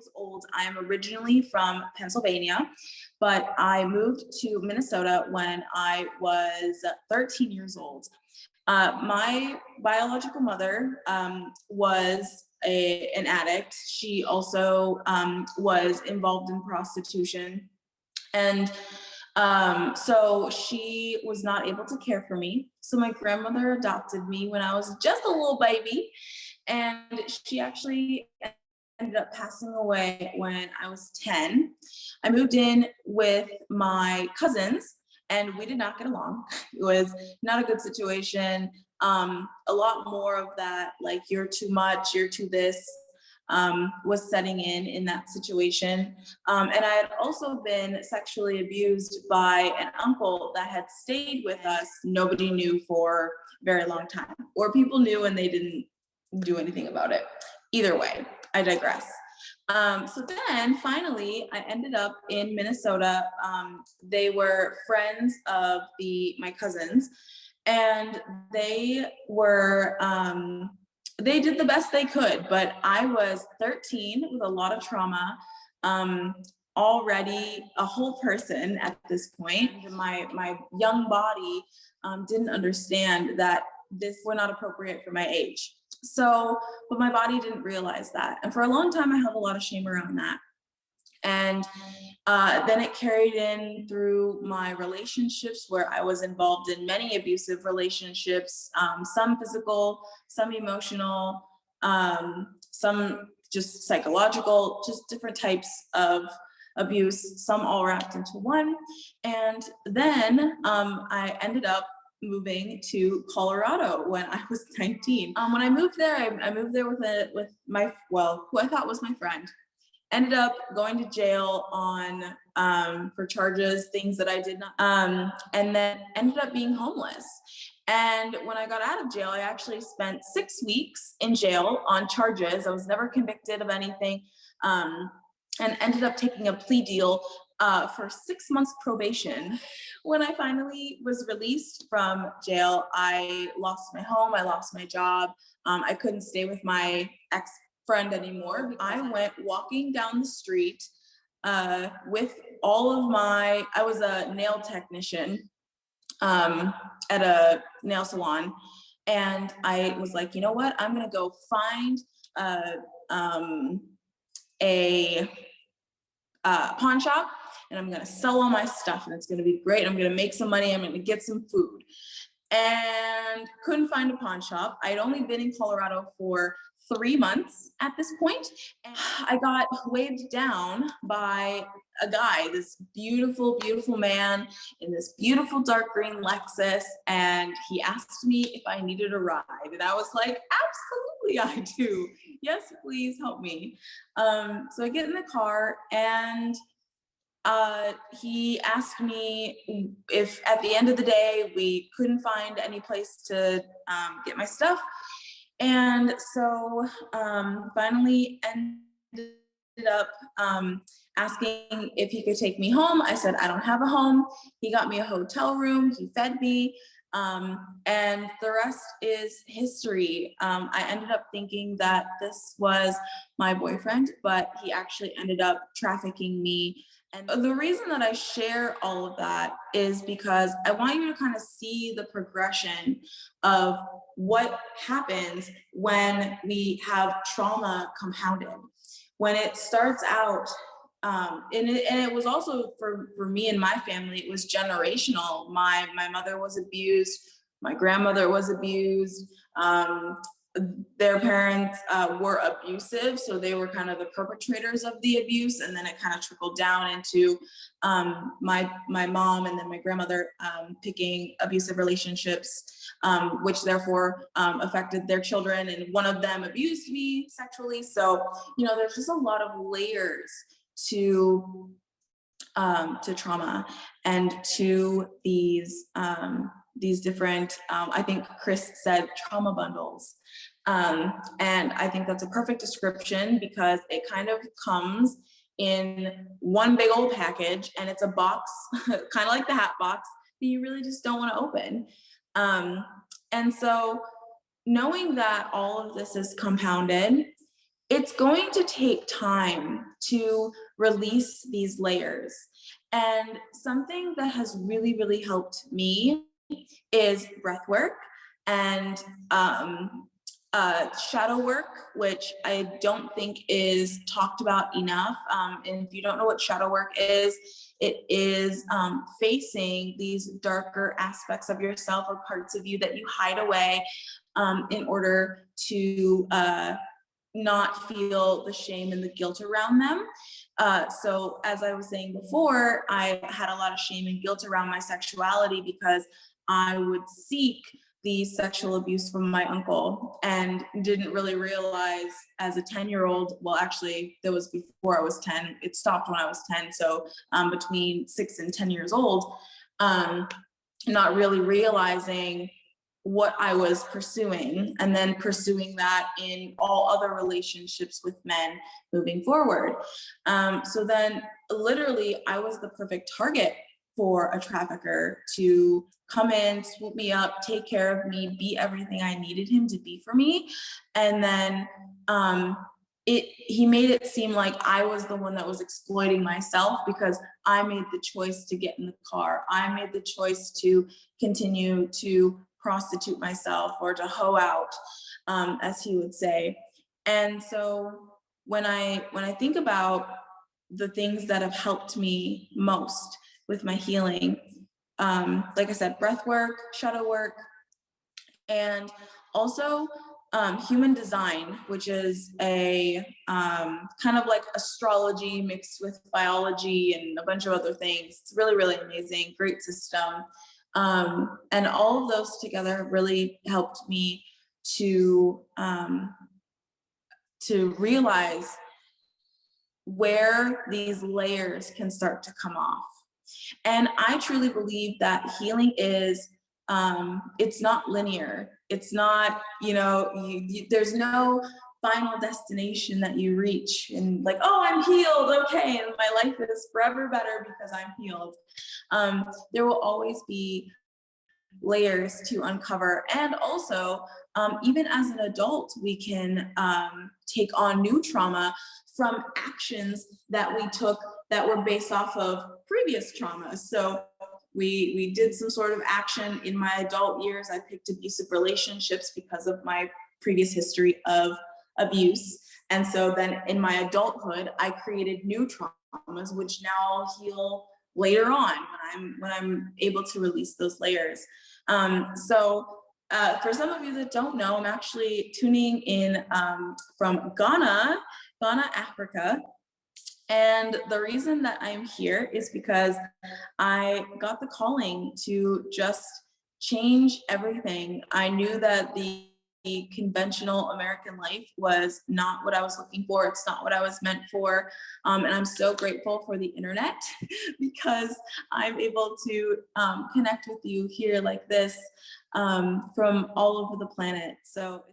years old. I am originally from Pennsylvania, but I moved to Minnesota when I was 13 years old. My biological mother was an addict. She also was involved in prostitution. And so she was not able to care for me. So my grandmother adopted me when I was just a little baby. And she actually ended up passing away when I was 10. I moved in with my cousins and we did not get along. It was not a good situation. A lot more of that, like, you're too much, you're too this, was setting in that situation. And I had also been sexually abused by an uncle that had stayed with us. Nobody knew for a very long time, or people knew and they didn't do anything about it. Either way, I digress. So then finally I ended up in Minnesota. They were friends of my cousins, and they were, they did the best they could, but I was 13 with a lot of trauma, already a whole person at this point. My young body didn't understand that this were not appropriate for my age. So, but my body didn't realize that. And for a long time, I held a lot of shame around that. And then it carried in through my relationships, where I was involved in many abusive relationships, some physical, some emotional, some just psychological, just different types of abuse, some all wrapped into one. And then I ended up moving to Colorado when I was 19. When I moved there, I moved there with my, well, who I thought was my friend. Ended up going to jail for charges, things that I did not, and then ended up being homeless. And when I got out of jail, I actually spent 6 weeks in jail on charges. I was never convicted of anything, and ended up taking a plea deal for 6 months probation. When I finally was released from jail, I lost my home, I lost my job. I couldn't stay with my ex-friend anymore. I went walking down the street with all of I was a nail technician at a nail salon. And I was like, you know what? I'm gonna go find a pawn shop, and I'm gonna sell all my stuff, and it's gonna be great. I'm gonna make some money, I'm gonna get some food. And couldn't find a pawn shop. I'd only been in Colorado for 3 months at this point, and I got waved down by a guy, this beautiful, beautiful man in this beautiful dark green Lexus, and he asked me if I needed a ride, and I was like, absolutely I do. Yes, please help me. So I get in the car, and he asked me if at the end of the day we couldn't find any place to get my stuff. And so finally ended up asking if he could take me home. I said, I don't have a home. He got me a hotel room, he fed me, and the rest is history. I ended up thinking that this was my boyfriend, but he actually ended up trafficking me. And the reason that I share all of that is because I want you to kind of see the progression of what happens when we have trauma compounded. When it starts out, and it was also for me and my family, it was generational. My mother was abused, my grandmother was abused, their parents were abusive, so they were kind of the perpetrators of the abuse, and then it kind of trickled down into my mom and then my grandmother picking abusive relationships, which therefore affected their children, and one of them abused me sexually. So, you know, there's just a lot of layers to trauma and to these different, I think Chris said trauma bundles. And I think that's a perfect description, because it kind of comes in one big old package, and it's a box, kind of like the hat box, that you really just don't want to open. And so knowing that all of this is compounded, it's going to take time to release these layers. And something that has really, really helped me is breath work and shadow work, which I don't think is talked about enough. And if you don't know what shadow work is, it is facing these darker aspects of yourself or parts of you that you hide away in order to not feel the shame and the guilt around them. So as I was saying before, I had a lot of shame and guilt around my sexuality because I would seek the sexual abuse from my uncle and didn't really realize as a 10-year-old, well, actually that was before I was 10, it stopped when I was 10. So between 6 and 10 years old, not really realizing what I was pursuing, and then pursuing that in all other relationships with men moving forward. So then literally I was the perfect target for a trafficker to come in, swoop me up, take care of me, be everything I needed him to be for me. And then he made it seem like I was the one that was exploiting myself because I made the choice to get in the car. I made the choice to continue to prostitute myself or to hoe out, as he would say. And so when I think about the things that have helped me most with my healing, like I said, breath work, shadow work, and also human design, which is a kind of like astrology mixed with biology and a bunch of other things. It's really, really amazing, great system. And all of those together really helped me to realize where these layers can start to come off. And I truly believe that healing is, it's not linear. It's not, there's no final destination that you reach and like, oh, I'm healed, okay, and my life is forever better because I'm healed. There will always be layers to uncover. And also, even as an adult, we can take on new trauma from actions that we took that were based off of previous traumas. So we did some sort of action in my adult years. I picked abusive relationships because of my previous history of abuse. And so then in my adulthood, I created new traumas, which now I'll heal later on when I'm able to release those layers. For some of you that don't know, I'm actually tuning in from Ghana, Africa. And the reason that I'm here is because I got the calling to just change everything. I knew that the conventional American life was not what I was looking for. It's not what I was meant for. And I'm so grateful for the internet because I'm able to connect with you here like this from all over the planet. So